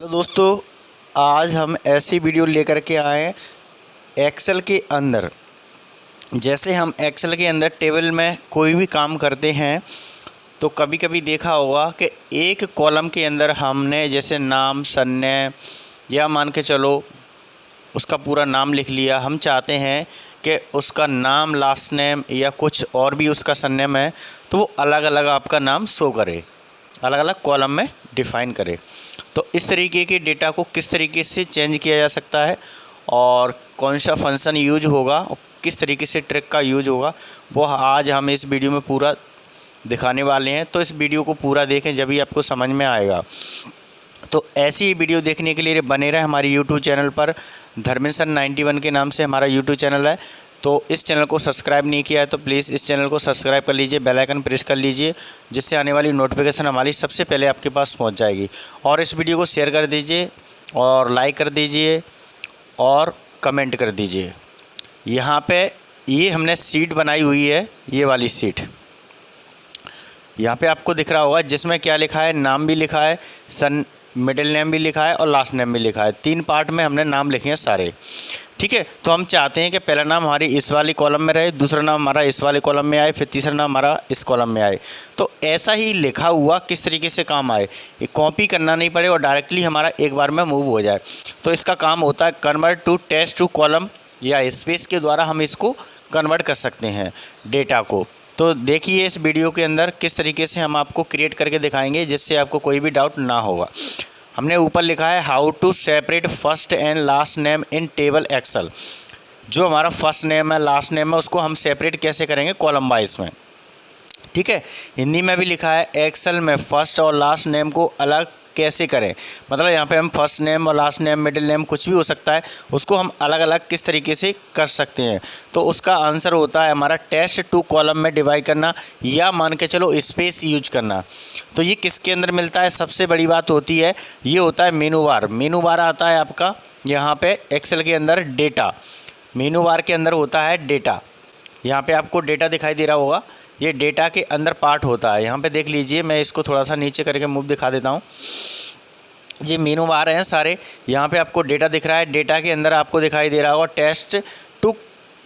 तो दोस्तों, आज हम ऐसी वीडियो लेकर के आए हैं एक्सेल के अंदर। जैसे हम एक्सेल के अंदर टेबल में कोई भी काम करते हैं तो कभी कभी देखा होगा कि एक कॉलम के अंदर हमने जैसे नाम, सरनेम या मान के चलो उसका पूरा नाम लिख लिया। हम चाहते हैं कि उसका नाम, लास्ट नेम या कुछ और भी उसका सरनेम है तो वो अलग अलग आपका नाम शो करे, अलग अलग कॉलम में डिफ़ाइन करे। तो इस तरीके के डेटा को किस तरीके से चेंज किया जा सकता है और कौन सा फंक्शन यूज होगा और किस तरीके से ट्रिक का यूज होगा, वो आज हम इस वीडियो में पूरा दिखाने वाले हैं। तो इस वीडियो को पूरा देखें, जब भी आपको समझ में आएगा। तो ऐसी ही वीडियो देखने के लिए बने रहे हमारे यूट्यूब चैनल पर। धर्मेंद्र 91 के नाम से हमारा यूट्यूब चैनल है। तो इस चैनल को सब्सक्राइब नहीं किया है तो प्लीज़ इस चैनल को सब्सक्राइब कर लीजिए, बेल आइकन प्रेस कर लीजिए, जिससे आने वाली नोटिफिकेशन हमारी सबसे पहले आपके पास पहुंच जाएगी। और इस वीडियो को शेयर कर दीजिए और लाइक कर दीजिए और कमेंट कर दीजिए। यहाँ पे ये हमने सीट बनाई हुई है, ये वाली सीट यहाँ पे आपको दिख रहा होगा, जिसमें क्या लिखा है, नाम भी लिखा है, मिडिल नेम भी लिखा है और लास्ट नेम भी लिखा है। 3 पार्ट में हमने नाम लिखे हैं सारे। ठीक है, तो हम चाहते हैं कि पहला नाम हमारी इस वाली कॉलम में रहे, दूसरा नाम हमारा इस वाले कॉलम में आए, फिर तीसरा नाम हमारा इस कॉलम में आए। तो ऐसा ही लिखा हुआ किस तरीके से काम आए, ये कॉपी करना नहीं पड़े और डायरेक्टली हमारा एक बार में मूव हो जाए। तो इसका काम होता है convert to text to column, या स्पेस के द्वारा हम इसको कन्वर्ट कर सकते हैं डेटा को। तो देखिए इस वीडियो के अंदर किस तरीके से हम आपको क्रिएट करके दिखाएंगे, जिससे आपको कोई भी डाउट ना होगा। हमने ऊपर लिखा है how to separate first and last name in table excel. जो हमारा फर्स्ट नेम है, लास्ट नेम है, उसको हम सेपरेट कैसे करेंगे कॉलम वाइज में। ठीक है, हिंदी में भी लिखा है एक्सेल में फर्स्ट और लास्ट नेम को अलग कैसे करें। मतलब यहाँ पे हम फर्स्ट नेम और लास्ट नेम, मिडिल नेम कुछ भी हो सकता है, उसको हम अलग अलग किस तरीके से कर सकते हैं। तो उसका आंसर होता है हमारा टेक्स्ट टू कॉलम में डिवाइड करना, या मान के चलो स्पेस यूज करना। तो ये किसके अंदर मिलता है, सबसे बड़ी बात होती है, ये होता है मेनू बार। मेनू बार आता है आपका यहाँ पे एक्सेल के अंदर डेटा। मेनू बार के अंदर होता है डेटा। यहाँ पे आपको डेटा दिखाई दे रहा होगा, ये डेटा के अंदर पार्ट होता है। यहाँ पे देख लीजिए, मैं इसको थोड़ा सा नीचे करके मूव दिखा देता हूँ। ये मेनू बार हैं सारे, यहाँ पे आपको डेटा दिख रहा है। डेटा के अंदर आपको दिखाई दे रहा होगा text two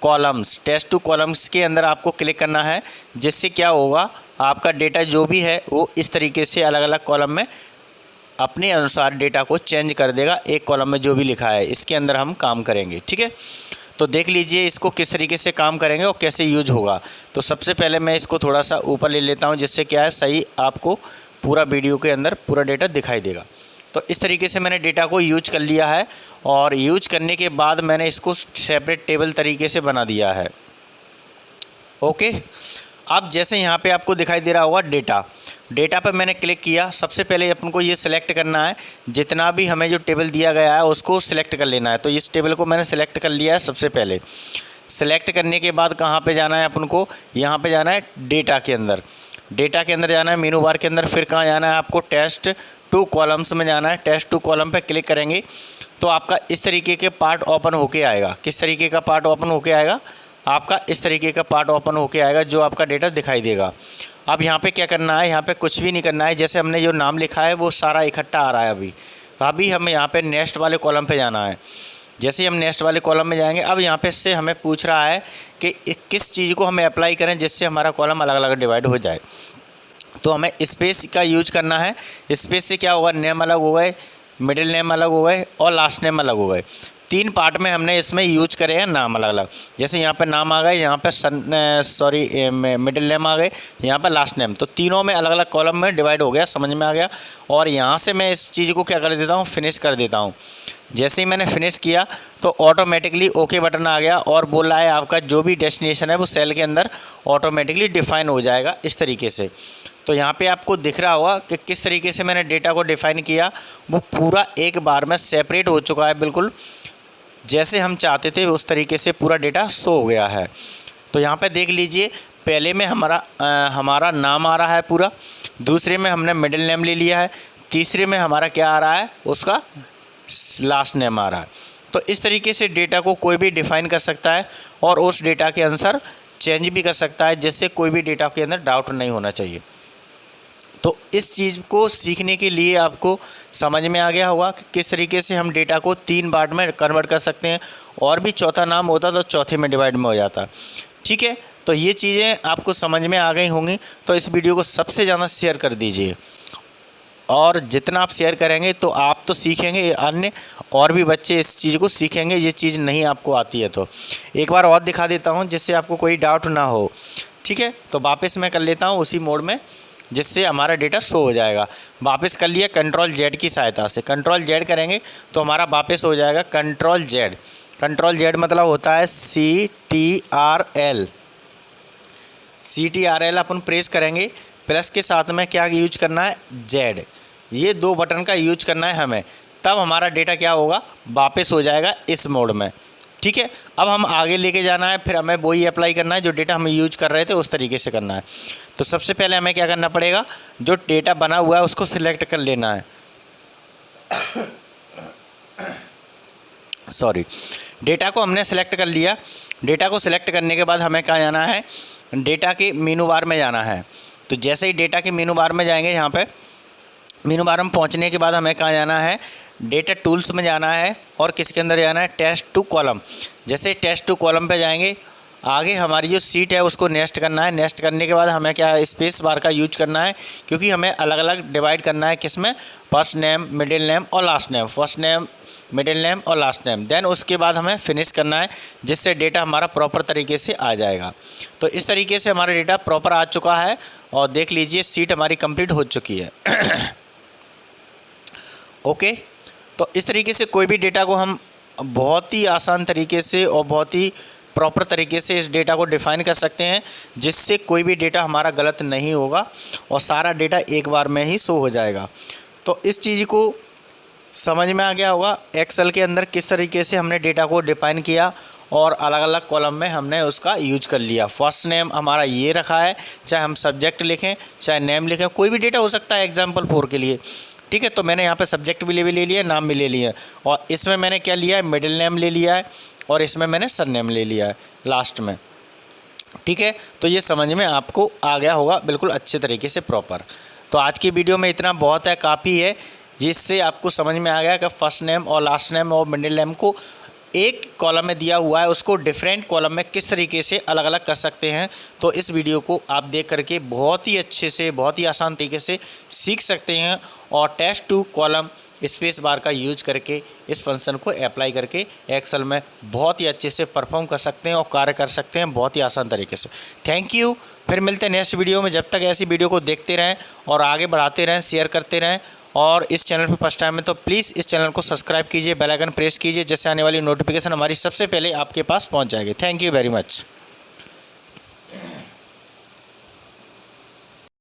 columns. Text two columns के अंदर आपको क्लिक करना है, जिससे क्या होगा, आपका डेटा जो भी है वो इस तरीके से अलग अलग कॉलम में अपने अनुसार डेटा को चेंज कर देगा। एक कॉलम में जो भी लिखा है इसके अंदर हम काम करेंगे। ठीक है, तो देख लीजिए इसको किस तरीके से काम करेंगे और कैसे यूज होगा। तो सबसे पहले मैं इसको थोड़ा सा ऊपर ले लेता हूं, जिससे क्या है, सही आपको पूरा वीडियो के अंदर पूरा डेटा दिखाई देगा। तो इस तरीके से मैंने डेटा को यूज कर लिया है और यूज करने के बाद मैंने इसको सेपरेट टेबल तरीके से बना दिया है। ओके, अब जैसे यहाँ पे आपको दिखाई दे रहा होगा डेटा पर मैंने क्लिक किया। सबसे पहले अपन को ये सिलेक्ट करना है, जितना भी हमें जो टेबल दिया गया है उसको सिलेक्ट कर लेना है। तो इस टेबल को मैंने सिलेक्ट कर लिया है। सबसे पहले सिलेक्ट करने के बाद कहाँ पे जाना है अपन को, यहाँ पे जाना है डेटा के अंदर। डेटा के अंदर जाना है मेनू बार के अंदर। फिर कहाँ जाना है आपको, टेक्स्ट टू कॉलम्स में जाना है। टेक्स्ट टू कॉलम पे क्लिक करेंगे तो आपका इस तरीके के पार्ट ओपन होके आएगा। किस तरीके का पार्ट ओपन होके आएगा, आपका इस तरीके का पार्ट ओपन होके आएगा, जो आपका डेटा दिखाई देगा। अब यहाँ पे क्या करना है, यहाँ पे कुछ भी नहीं करना है। जैसे हमने जो नाम लिखा है वो सारा इकट्ठा आ रहा है। अभी हमें यहाँ पे नेक्स्ट वाले कॉलम पे जाना है। जैसे ही हम नेक्स्ट वाले कॉलम में जाएंगे, अब यहाँ पे से हमें पूछ रहा है कि किस चीज़ को हमें अप्लाई करें जिससे हमारा कॉलम अलग अलग डिवाइड हो जाए। तो हमें स्पेस का यूज करना है। स्पेस से क्या होगा, नेम अलग हो गए, मिडिल नेम अलग हो गए और लास्ट नेम अलग हो गए। 3 पार्ट में हमने इसमें यूज करे हैं नाम अलग अलग। जैसे यहाँ पे नाम आ गए, यहाँ पे मिडिल नेम आ गए, यहाँ पे लास्ट नेम। तो तीनों में अलग अलग कॉलम में डिवाइड हो गया, समझ में आ गया। और यहाँ से मैं इस चीज़ को क्या कर देता हूँ, फिनिश कर देता हूँ। जैसे ही मैंने फिनिश किया तो ऑटोमेटिकली ओके बटन आ गया और बोल रहा है आपका जो भी डेस्टिनेशन है वो सेल के अंदर ऑटोमेटिकली डिफाइन हो जाएगा इस तरीके से। तो यहाँ पे आपको दिख रहा होगा कि किस तरीके से मैंने डेटा को डिफ़ाइन किया, वो पूरा एक बार में सेपरेट हो चुका है। बिल्कुल जैसे हम चाहते थे उस तरीके से पूरा डेटा शो हो गया है। तो यहाँ पे देख लीजिए, पहले में हमारा नाम आ रहा है पूरा, दूसरे में हमने मिडिल नेम ले लिया है, तीसरे में हमारा क्या आ रहा है, उसका लास्ट नेम आ रहा है। तो इस तरीके से डेटा को कोई भी डिफ़ाइन कर सकता है और उस डेटा के अनुसार चेंज भी कर सकता है, जिससे कोई भी डेटा के अंदर डाउट नहीं होना चाहिए। तो इस चीज़ को सीखने के लिए आपको समझ में आ गया होगा कि किस तरीके से हम डेटा को 3 पार्ट में कन्वर्ट कर सकते हैं, और भी चौथा नाम होता तो चौथे में डिवाइड में हो जाता। ठीक है, तो ये चीज़ें आपको समझ में आ गई होंगी। तो इस वीडियो को सबसे ज़्यादा शेयर कर दीजिए, और जितना आप शेयर करेंगे तो आप तो सीखेंगे, अन्य और भी बच्चे इस चीज़ को सीखेंगे, ये चीज़ नहीं आपको आती है तो। एक बार और दिखा देता हूँ जिससे आपको कोई डाउट ना हो। ठीक है, तो वापस मैं कर लेता हूँ उसी मोड में, जिससे हमारा डेटा शो हो जाएगा। वापस कर लिया कंट्रोल जेड की सहायता से। कंट्रोल जेड करेंगे तो हमारा वापस हो जाएगा कंट्रोल जेड। कंट्रोल जेड मतलब होता है CTRL। CTRL अपन प्रेस करेंगे, प्लस के साथ में क्या यूज करना है, जेड। ये 2 बटन का यूज करना है हमें, तब हमारा डेटा क्या होगा, वापस हो जाएगा इस मोड में। ठीक है, अब हम आगे लेके जाना है, फिर हमें वही अप्लाई करना है जो डेटा हम यूज कर रहे थे उस तरीके से करना है। तो सबसे पहले हमें क्या करना पड़ेगा, जो डेटा बना हुआ है उसको सिलेक्ट कर लेना है। सॉरी, डेटा को हमने सेलेक्ट कर लिया। डेटा को सिलेक्ट करने के बाद हमें कहाँ जाना है, डेटा के मेनू बार में जाना है। तो जैसे ही डेटा के मेनू बार में जाएंगे, यहाँ पे मेनू बार में पहुँचने के बाद हमें कहाँ जाना है, डेटा टूल्स में जाना है, और किसके अंदर जाना है, टेस्ट टू कॉलम। जैसे टेस्ट टू कॉलम पे जाएंगे, आगे हमारी जो सीट है उसको नेक्स्ट करना है। नेक्स्ट करने के बाद हमें क्या, स्पेस बार का यूज करना है, क्योंकि हमें अलग अलग डिवाइड करना है किसमें, फर्स्ट नेम, मिडिल नेम और last name. First name, middle name और लास्ट नेम। देन उसके बाद हमें फिनिश करना है, जिससे डेटा हमारा प्रॉपर तरीके से आ जाएगा। तो इस तरीके से हमारा डेटा प्रॉपर आ चुका है, और देख लीजिए सीट हमारी कंप्लीट हो चुकी है। ओके, तो इस तरीके से कोई भी डेटा को हम बहुत ही आसान तरीके से और बहुत ही प्रॉपर तरीके से इस डेटा को डिफ़ाइन कर सकते हैं, जिससे कोई भी डेटा हमारा गलत नहीं होगा और सारा डेटा एक बार में ही शो हो जाएगा। तो इस चीज़ को समझ में आ गया होगा, एक्सेल के अंदर किस तरीके से हमने डेटा को डिफ़ाइन किया और अलग अलग कॉलम में हमने उसका यूज कर लिया। फर्स्ट नेम हमारा ये रखा है, चाहे हम सब्जेक्ट लिखें चाहे नेम लिखें, कोई भी डेटा हो सकता है एग्जाम्पल 4 के लिए। ठीक है, तो मैंने यहाँ पे सब्जेक्ट भी ले लिया, नाम भी ले लिया, और इसमें मैंने क्या लिया है, मिडिल नेम ले लिया है, और इसमें मैंने सरनेम ले लिया है लास्ट में। ठीक है, तो ये समझ में आपको आ गया होगा बिल्कुल अच्छे तरीके से प्रॉपर। तो आज की वीडियो में इतना बहुत है, काफ़ी है, जिससे आपको समझ में आ गया कि फर्स्ट नेम और लास्ट नेम और मिडिल नेम को एक कॉलम में दिया हुआ है, उसको डिफरेंट कॉलम में किस तरीके से अलग अलग कर सकते हैं। तो इस वीडियो को आप देख करके बहुत ही अच्छे से, बहुत ही आसान तरीके से सीख सकते हैं, और test to column space bar का यूज करके इस फंक्शन को अप्लाई करके एक्सेल में बहुत ही अच्छे से परफॉर्म कर सकते हैं और कार्य कर सकते हैं बहुत ही आसान तरीके से। थैंक यू, फिर मिलते हैं नेक्स्ट वीडियो में। जब तक ऐसी वीडियो को देखते रहें और आगे बढ़ाते रहें, शेयर करते रहें, और इस चैनल पर फर्स्ट टाइम है तो प्लीज़ इस चैनल को सब्सक्राइब कीजिए, बेल आइकन प्रेस कीजिए, जिससे आने वाली नोटिफिकेशन हमारी सबसे पहले आपके पास पहुंच जाएगी। Thank you very much.